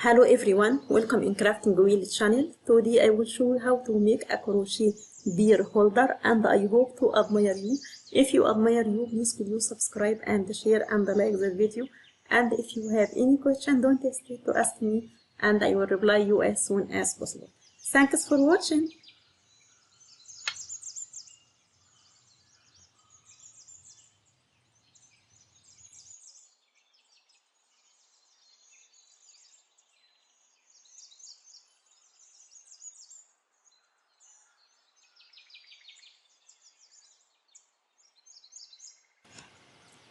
Hello everyone, welcome in Crafting Wheel channel. Today I will show you how to make a crochet beer holder and I hope to admire you. If you admire you, please could you subscribe and share and like the video. And if you have any question, don't hesitate to ask me and I will reply you as soon as possible. Thanks for watching.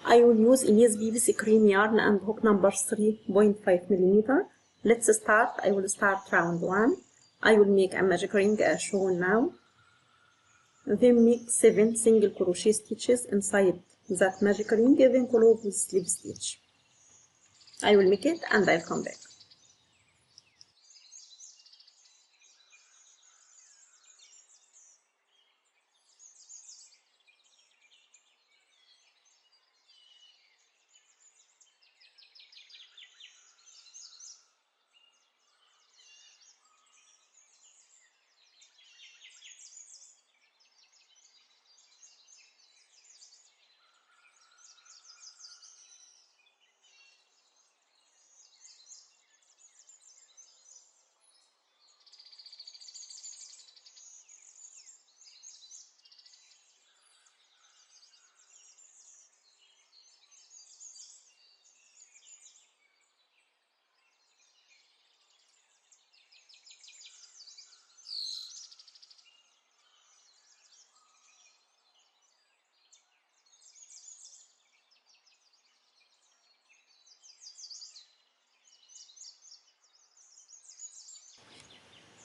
I will use Elise PVC cream yarn and hook number 3.5 millimeter. Let's start. I will start round 1. I will make a magic ring as shown now. Then make 7 single crochet stitches inside that magic ring, then close with slip stitch. I will make it and I'll come back.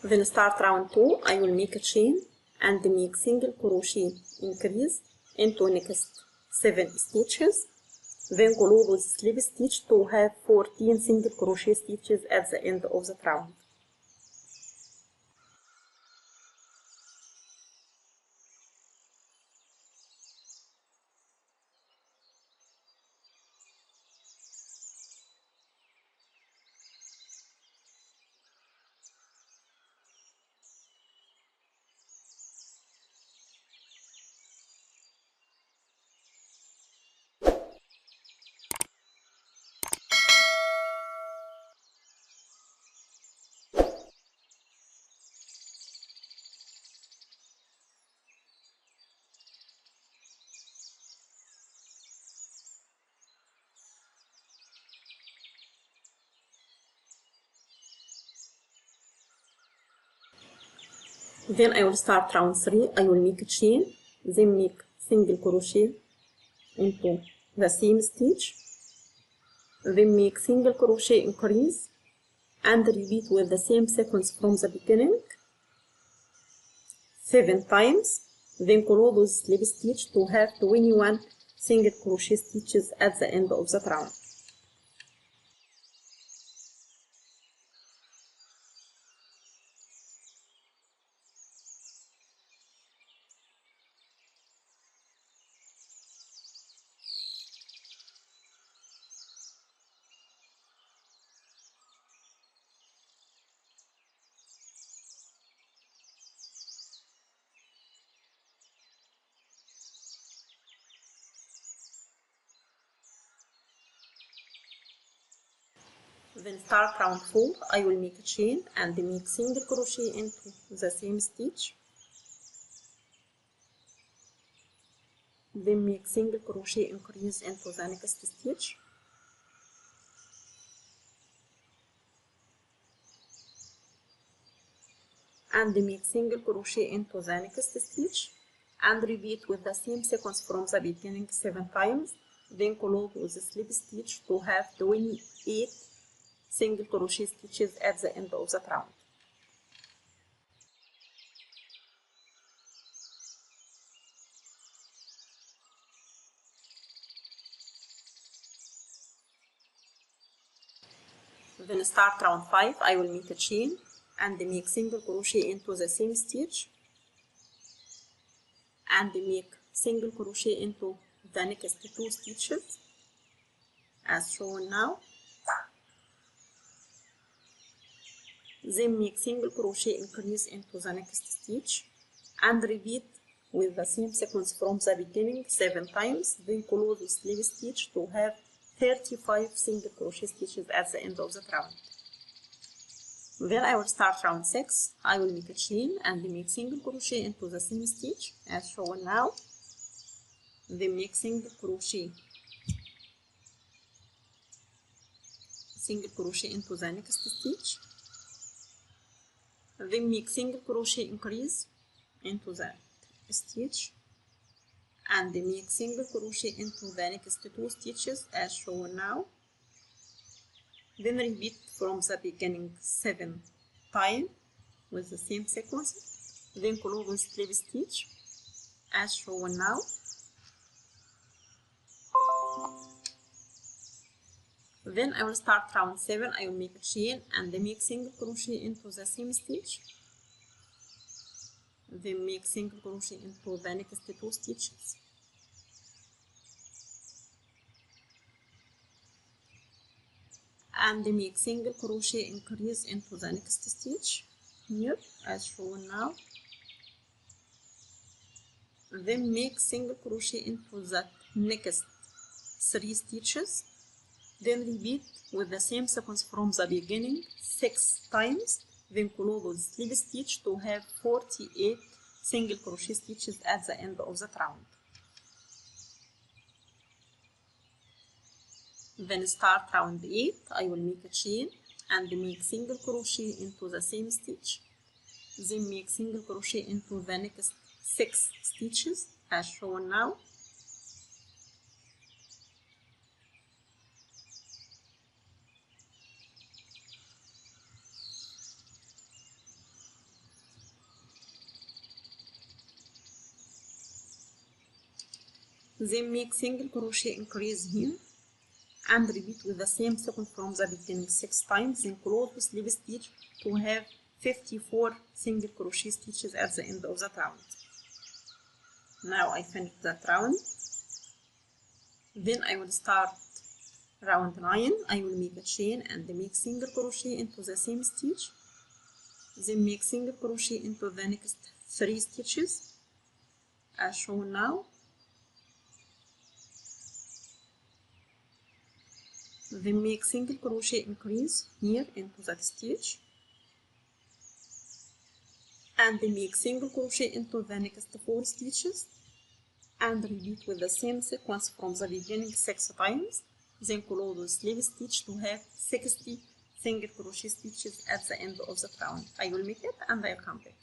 Then start round 2. I will make a chain and make single crochet increase into next 7 stitches. Then close with slip stitch to have 14 single crochet stitches at the end of the round. Then I will start round 3. I will make a chain, then make single crochet into the same stitch, then make single crochet increase and repeat with the same sequence from the beginning 7 times, then close with slip stitch to have 21 single crochet stitches at the end of the round. Then start round 4. I will make a chain and make single crochet into the same stitch, then make single crochet increase into the next stitch, and make single crochet into the next stitch and repeat with the same sequence from the beginning 7 times, then close with the slip stitch to have 28 single crochet stitches at the end of the round. Then start round 5. I will make a chain and make single crochet into the same stitch and make single crochet into the next 2 stitches as shown now, then make single crochet increase into the next stitch and repeat with the same sequence from the beginning 7 times, then close the slip stitch to have 35 single crochet stitches at the end of the round. Then I will start round 6. I will make a chain and make single crochet into the same stitch as shown now, then make single crochet into the next stitch, then make single crochet increase into the stitch and make single crochet into the next 2 stitches as shown now, then repeat from the beginning 7 times with the same sequence, then close with slip stitch as shown now. Then I will start round 7. I will make a chain and make single crochet into the same stitch, then make single crochet into the next 2 stitches, and make single crochet increase into the next stitch here as shown now, then make single crochet into the next 3 stitches, then repeat with the same sequence from the beginning 6 times, then close with slip stitch to have 48 single crochet stitches at the end of the round. Then start round 8. I will make a chain and make single crochet into the same stitch, then make single crochet into the next 6 stitches as shown now, then make single crochet increase here and repeat with the same sequence from the beginning 6 times, then close with slip stitch to have 54 single crochet stitches at the end of the round. Now I finished that round. Then I will start round 9. I will make a chain and make single crochet into the same stitch, then make single crochet into the next 3 stitches as shown now, then make single crochet increase here into that stitch and make single crochet into the next 4 stitches and repeat with the same sequence from the beginning 6 times, then close with slip stitch to have 60 single crochet stitches at the end of the round. I will make it and I will come back.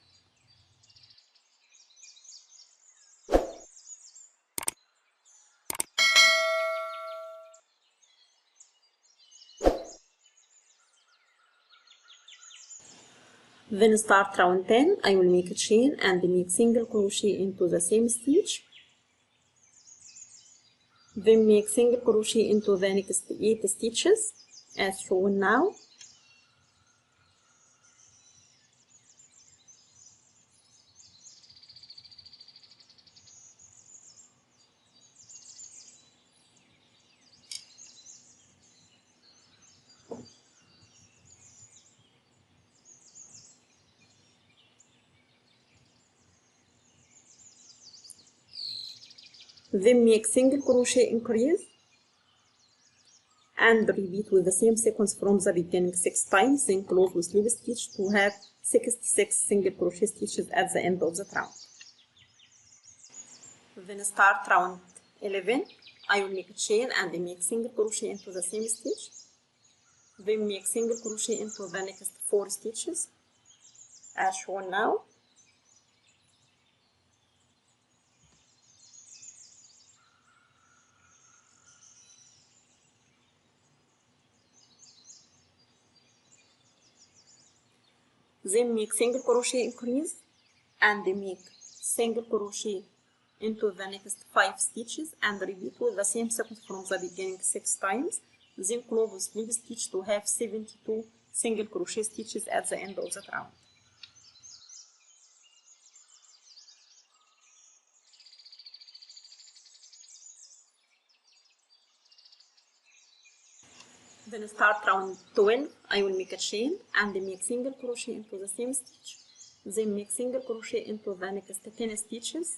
Then start round 10. I will make a chain and make single crochet into the same stitch, then make single crochet into the next 8 stitches as shown now, then make single crochet increase and repeat with the same sequence from the beginning 6 times, then close with slip stitch to have 66 single crochet stitches at the end of the round. Then start round 11. I will make a chain and make single crochet into the same stitch, then make single crochet into the next 4 stitches as shown now, then make single crochet increase and make single crochet into the next 5 stitches and repeat with the same sequence from the beginning 6 times, then close with slip stitch to have 72 single crochet stitches at the end of the round. Then start round 12, I will make a chain and make single crochet into the same stitch, then make single crochet into the next 10 stitches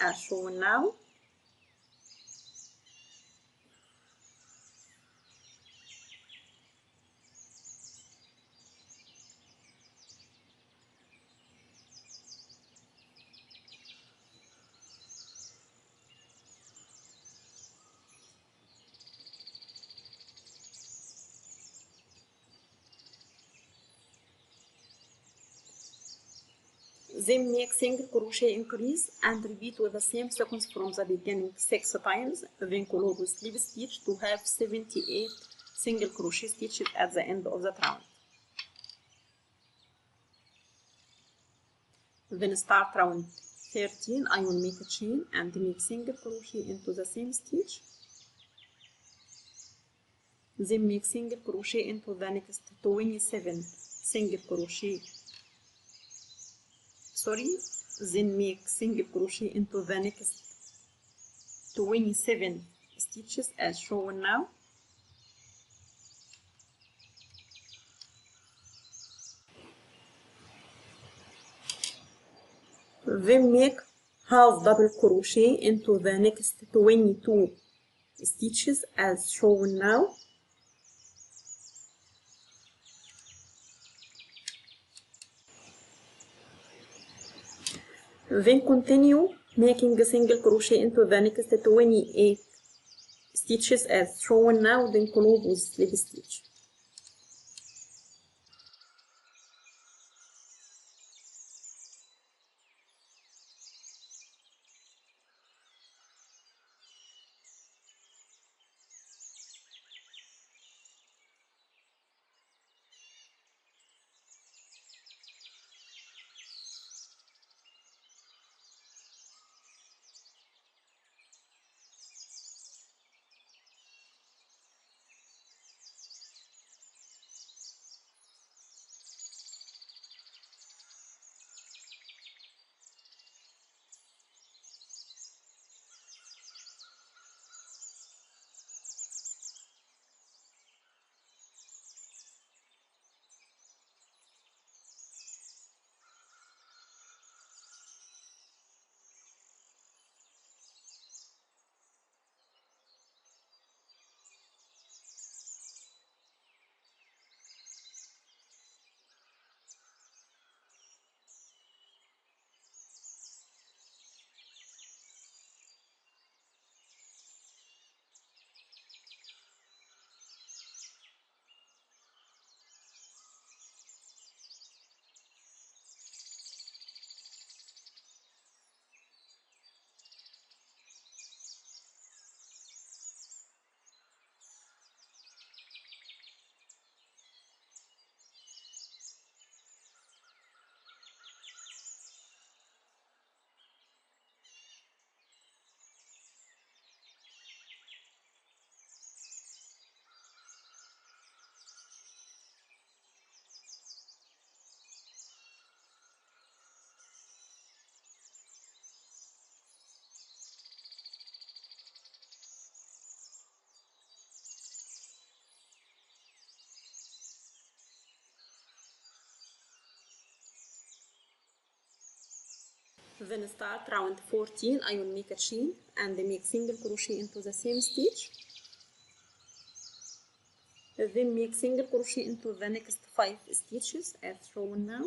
as shown now. Then make single crochet increase and repeat with the same sequence from the beginning 6 times, then close with slip stitch to have 78 single crochet stitches at the end of the round. Then start round 13, I will make a chain and make single crochet into the same stitch, then make single crochet into the next 27 single crochet, then make single crochet into the next 27 stitches as shown now. Then make half double crochet into the next 22 stitches as shown now. Then continue making a single crochet into the next 28 stitches as shown now, then close with slip stitch. Then start round 14, I will make a chain and make single crochet into the same stitch, then make single crochet into the next 5 stitches as shown now.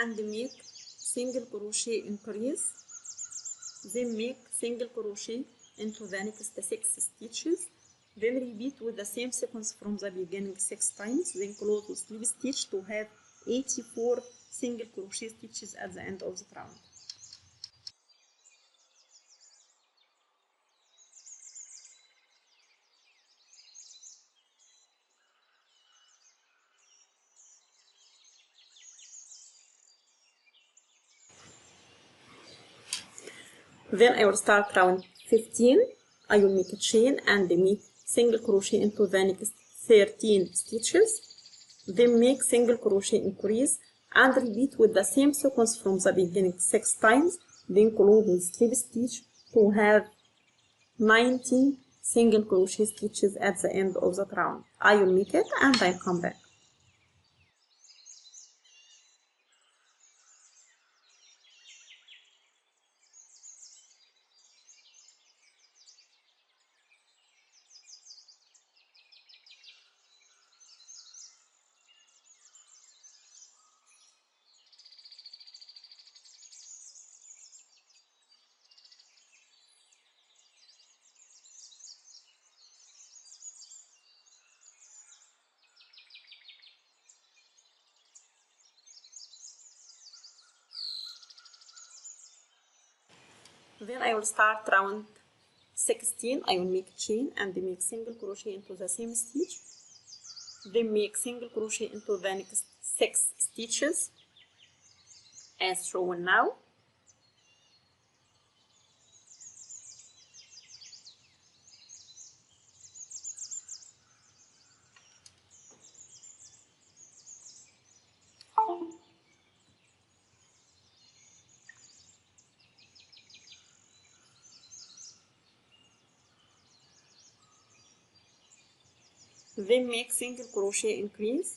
And make single crochet increase, then make single crochet into the next 6 stitches, then repeat with the same sequence from the beginning 6 times, then close with slip stitch to have 84 single crochet stitches at the end of the round. Then I will start round 15, I will make a chain and make single crochet into the next 13 stitches, Then make single crochet increase and repeat with the same sequence from the beginning 6 times, then close with slip stitch to have 90 single crochet stitches at the end of the round. I will make it and I'll come back. Then I will start round 16. I will make chain and make single crochet into the same stitch, then make single crochet into the next 6 stitches as shown now. Then make single crochet increase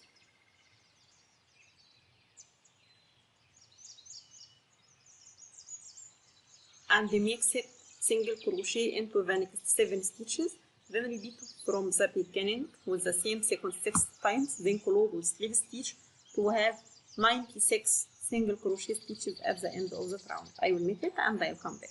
and make single crochet into the next 7 stitches, then repeat from the beginning with the same sequence 6 times, then close with slip stitch to have 96 single crochet stitches at the end of the round. I will make it and I will come back.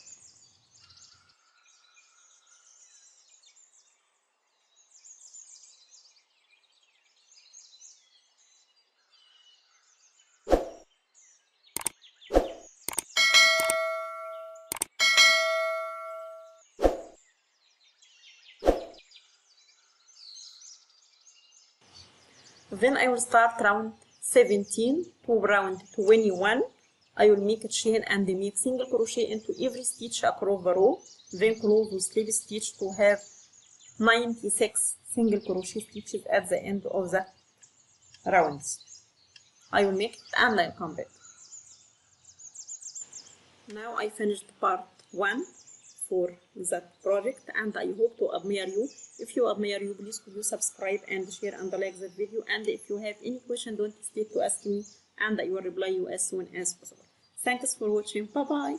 Then I will start round 17 to round 21. I will make a chain and make single crochet into every stitch across the row, then close with slip stitch to have 96 single crochet stitches at the end of the rounds. I will make it and I'll come back. Now I finished part 1 for that project and I hope to admire you. If you admire you, please could you subscribe and share and like that video, and if you have any question, don't hesitate to ask me and I will reply you as soon as possible. Thanks for watching. Bye bye.